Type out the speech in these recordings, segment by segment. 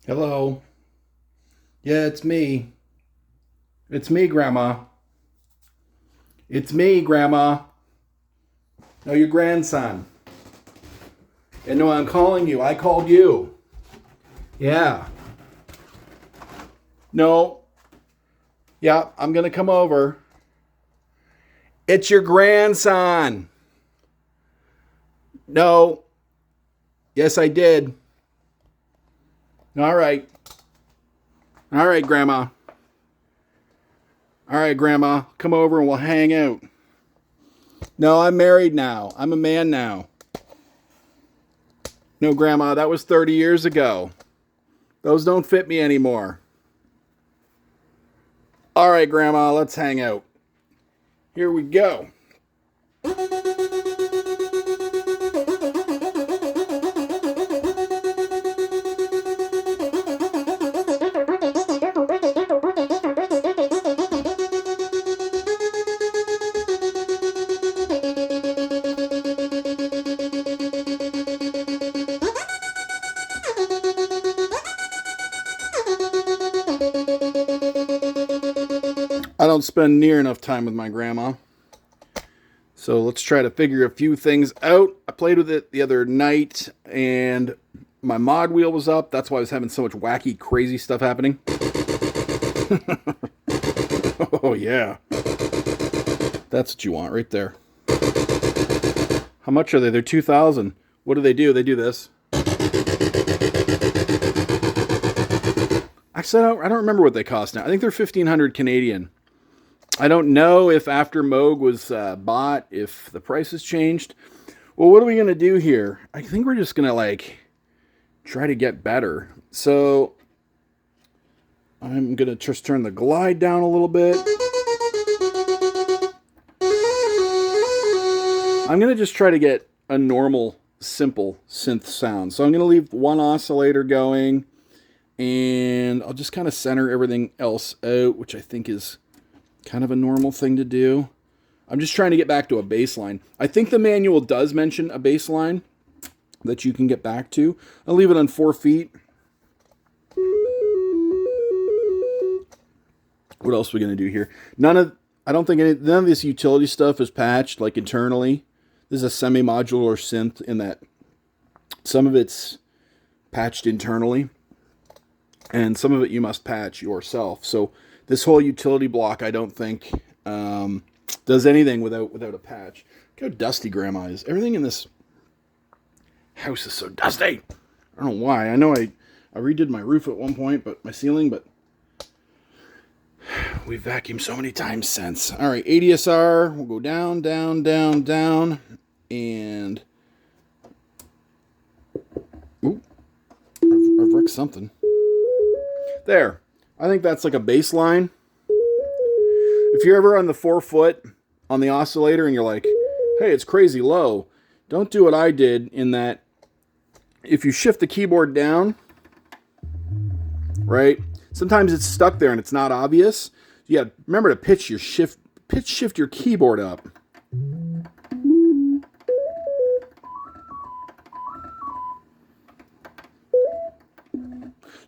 Hello. Yeah, it's me. It's me, Grandma. It's me, Grandma. No, your grandson. And no, I'm calling you. I called you. Yeah. No. Yeah, I'm going to come over. It's your grandson. No. Yes, I did. All right. All right, Grandma. All right, Grandma. Come over and we'll hang out. No, I'm married now. I'm a man now. No, Grandma, that was 30 years ago. Those don't fit me anymore. All right, Grandma, let's hang out. Here we go. I don't spend near enough time with my grandma. So let's try to figure a few things out. I played with it the other night and my mod wheel was up. That's why I was having so much wacky, crazy stuff happening. Oh, yeah. That's what you want right there. How much are they? They're 2,000. What do? They do this. Actually, I don't remember what they cost now. I think they're 1,500 Canadian. I don't know if after Moog was bought, if the price has changed. Well, what are we going to do here? I think we're just going to, try to get better. So, I'm going to just turn the glide down a little bit. I'm going to just try to get a normal, simple synth sound. So, I'm going to leave one oscillator going. And I'll just kind of center everything else out, which I think is kind of a normal thing to do. I'm just trying to get back to a bass line. I think the manual does mention a bass line that you can get back to. I'll leave it on 4 feet. What else are we going to do here? None of this utility stuff is patched like internally. This is a semi-modular synth in that some of it's patched internally and some of it you must patch yourself. So this whole utility block, I don't think, does anything without a patch. Look how dusty Grandma is. Everything in this house is so dusty. I don't know why. I know I redid my roof at one point, but my ceiling, but we've vacuumed so many times since. All right, ADSR. We'll go down, down, down, down, and ooh, I've wrecked something. There. I think that's like a bass line. If you're ever on the 4 foot on the oscillator and you're like, hey, it's crazy low, don't do what I did in that if you shift the keyboard down, right, sometimes it's stuck there and it's not obvious. You got to remember to pitch shift your keyboard up.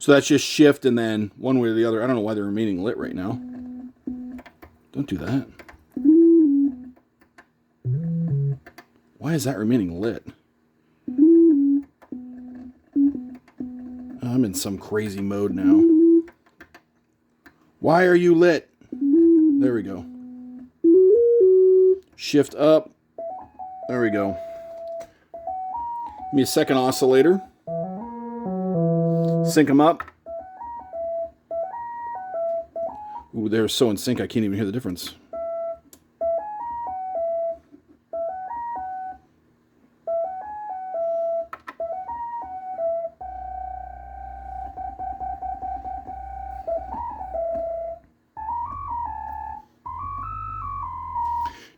So that's just shift and then one way or the other. I don't know why they're remaining lit right now. Don't do that. Why is that remaining lit? I'm in some crazy mode now. Why are you lit? There we go. Shift up. There we go. Give me a second oscillator. Sync them up. Ooh, they're so in sync I can't even hear the difference.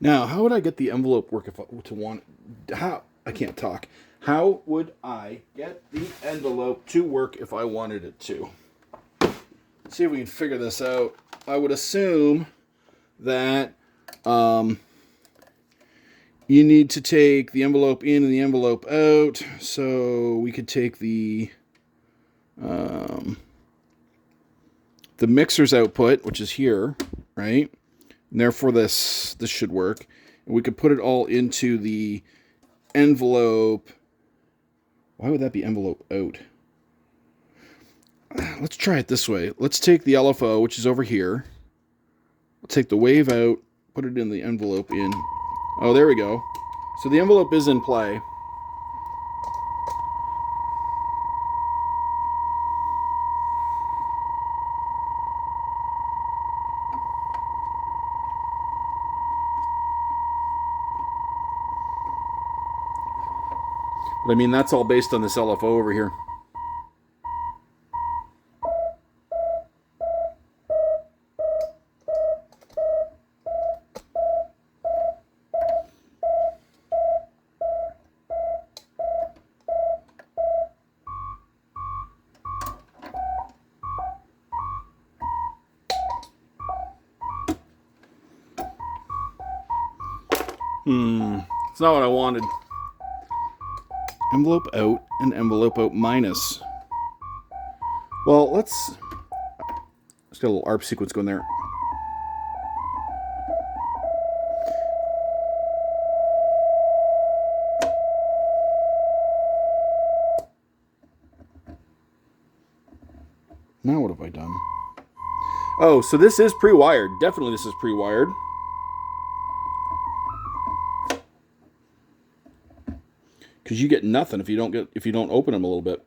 Now, how would I get the envelope work if I to want? How I can't talk. How would I get the envelope to work if I wanted it to? Let's see if we can figure this out. I would assume that you need to take the envelope in and the envelope out. So we could take the the mixer's output, which is here, right? And therefore this should work. And we could put it all into the envelope. Why would that be envelope out? Let's try it this way. Let's take the LFO, which is over here. We'll take the wave out, put it in the envelope in. Oh, there we go. So the envelope is in play. But I mean, that's all based on this LFO over here. It's not what I wanted. Envelope out and envelope out minus. Well, let's get a little ARP sequence going there. Now what have I done? Oh, so this is pre-wired. Definitely this is pre-wired. Because you get nothing if you don't open them a little bit.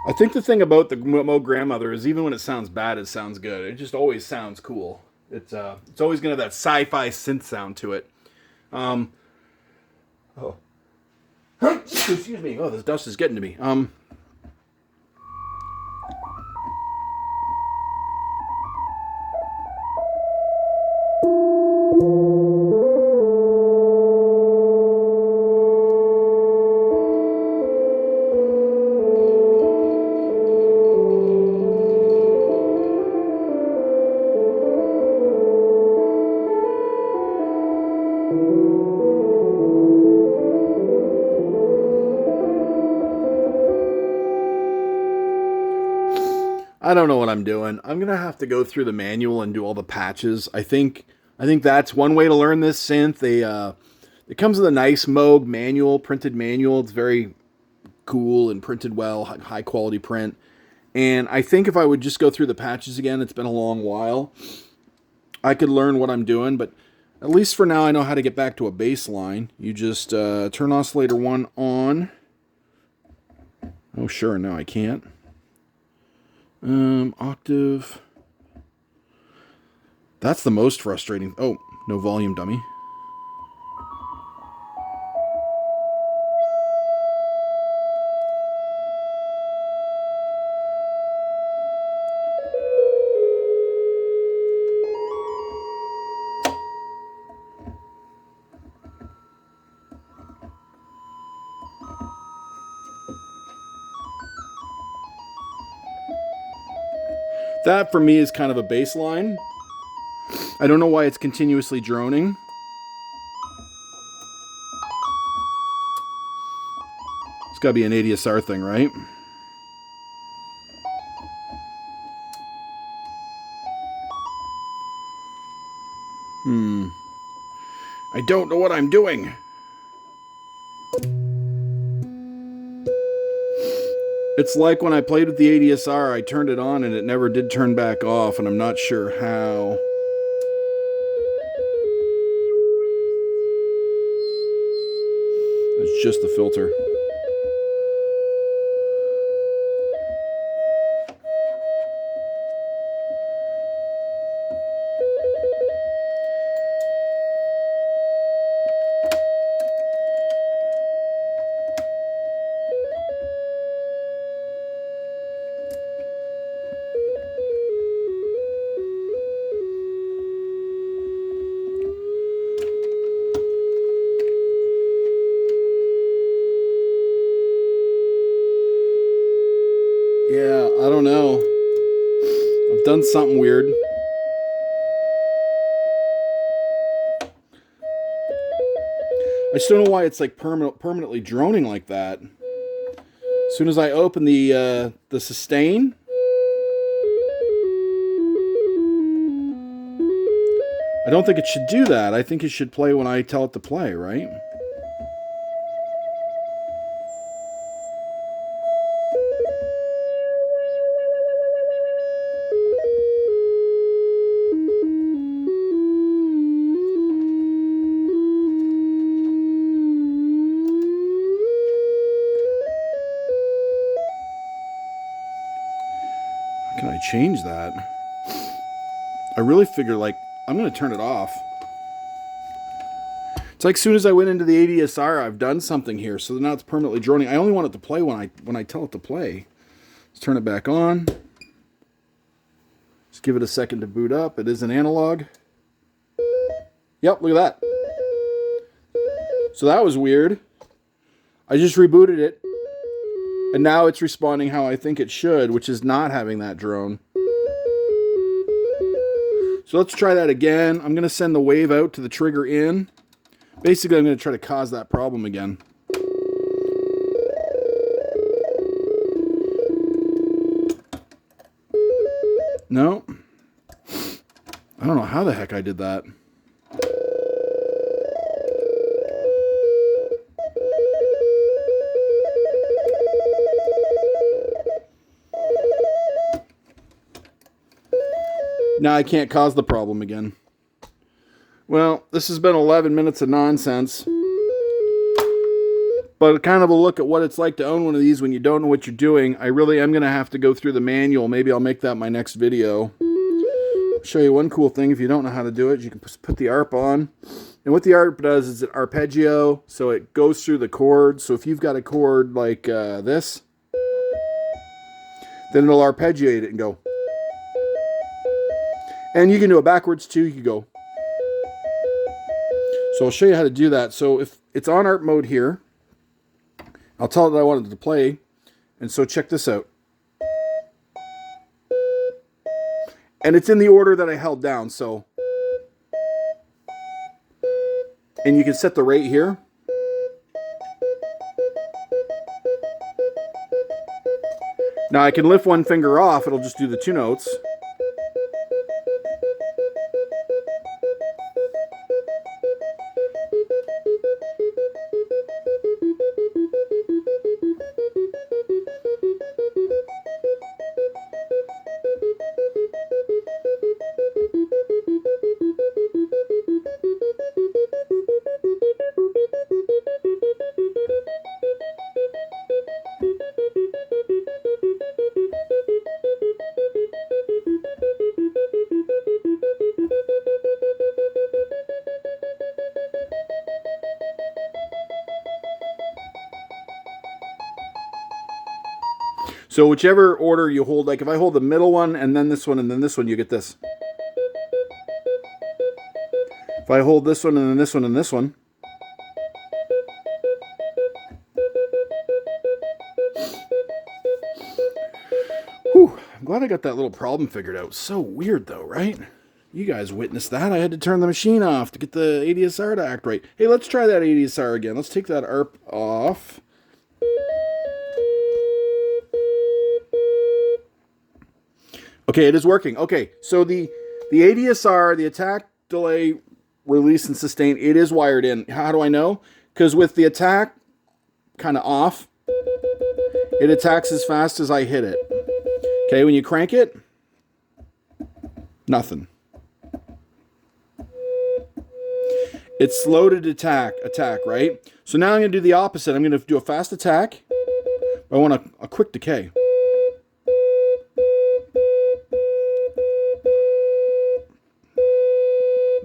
I think the thing about the Moog Grandmother is even when it sounds bad, it sounds good. It just always sounds cool. It's always gonna have that sci-fi synth sound to it. Oh, excuse me. Oh, this dust is getting to me. I don't know what I'm doing. I'm gonna have to go through the manual and do all the patches. I think that's one way to learn this synth. It comes with a nice Moog manual, printed manual. It's very cool and printed well, high quality print. And I think if I would just go through the patches again, it's been a long while, I could learn what I'm doing. But at least for now, I know how to get back to a bass line. You just turn oscillator 1 on. Oh, sure, no, I can't. Octave. That's the most frustrating. Oh, no volume, dummy. That for me is kind of a bass line. I don't know why it's continuously droning. It's got to be an ADSR thing, right? I don't know what I'm doing. It's like when I played with the ADSR, I turned it on and it never did turn back off, and I'm not sure how. It's just the filter. Yeah, I don't know. I've done something weird. I just don't know why it's like permanently droning like that. As soon as I open the sustain, I don't think it should do that. I think it should play when I tell it to play, right? How can I change that? I really figure, like, I'm going to turn it off. It's like as soon as I went into the ADSR, I've done something here, so now it's permanently droning. I only want it to play when I tell it to play. Let's turn it back on. Just give it a second to boot up. It is an analog. Yep, look at that. So that was weird. I just rebooted it, and now it's responding how I think it should, which is not having that drone. So let's try that again. I'm going to send the wave out to the trigger in. Basically, I'm going to try to cause that problem again. No. I don't know how the heck I did that. Now I can't cause the problem again. Well, this has been 11 minutes of nonsense. But kind of a look at what it's like to own one of these when you don't know what you're doing. I really am going to have to go through the manual. Maybe I'll make that my next video. I'll show you one cool thing if you don't know how to do it. You can put the ARP on. And what the ARP does is it arpeggio, so it goes through the chords. So if you've got a chord like this, then it'll arpeggiate it and go. And you can do it backwards too. You can go. So I'll show you how to do that. So if it's on ARP mode here, I'll tell it that I want it to play. And so check this out. And it's in the order that I held down. So, and you can set the rate here. Now I can lift one finger off. It'll just do the 2 notes. So whichever order you hold, like if I hold the middle one and then this one and then this one, you get this. If I hold this one and then this one and this one. Whew, I'm glad I got that little problem figured out. So weird though, right? You guys witnessed that. I had to turn the machine off to get the ADSR to act right. Hey, let's try that ADSR again. Let's take that ARP off. Okay, it is working. Okay, so the ADSR, the attack, delay, release, and sustain, it is wired in. How do I know? Because with the attack kind of off, it attacks as fast as I hit it. Okay, when you crank it, nothing. It's slow to attack, right? So now I'm going to do the opposite. I'm going to do a fast attack. I want a quick decay.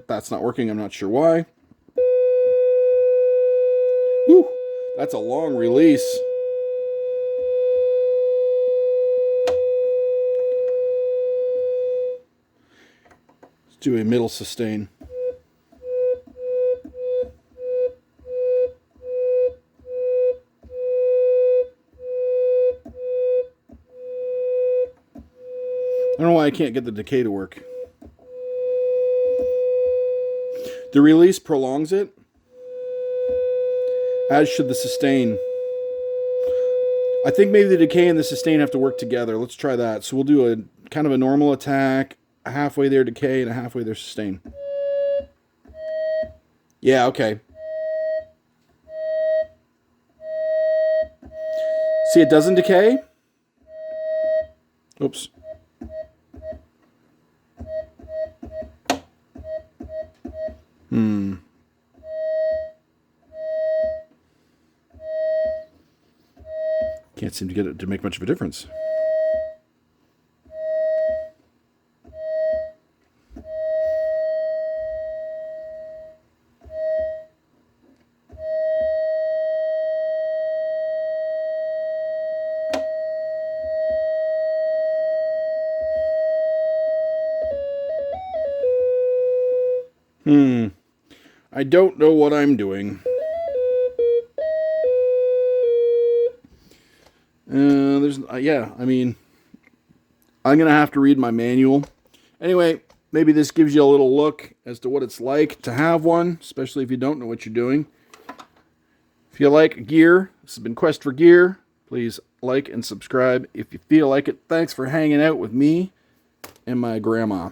That's not working. I'm not sure why. Whew, that's a long release. Let's do a middle sustain. I don't know why I can't get the decay to work. The release prolongs it. as should the sustain. I think maybe the decay and the sustain have to work together. Let's try that. So we'll do a kind of a normal attack, a halfway there decay, and a halfway there sustain. Yeah, okay. See, it doesn't decay. Oops. Can't seem to get it to make much of a difference. I don't know what I'm doing. Yeah, I mean, I'm going to have to read my manual. Anyway, maybe this gives you a little look as to what it's like to have one, especially if you don't know what you're doing. If you like gear, this has been Quest for Gear. Please like and subscribe if you feel like it. Thanks for hanging out with me and my grandma.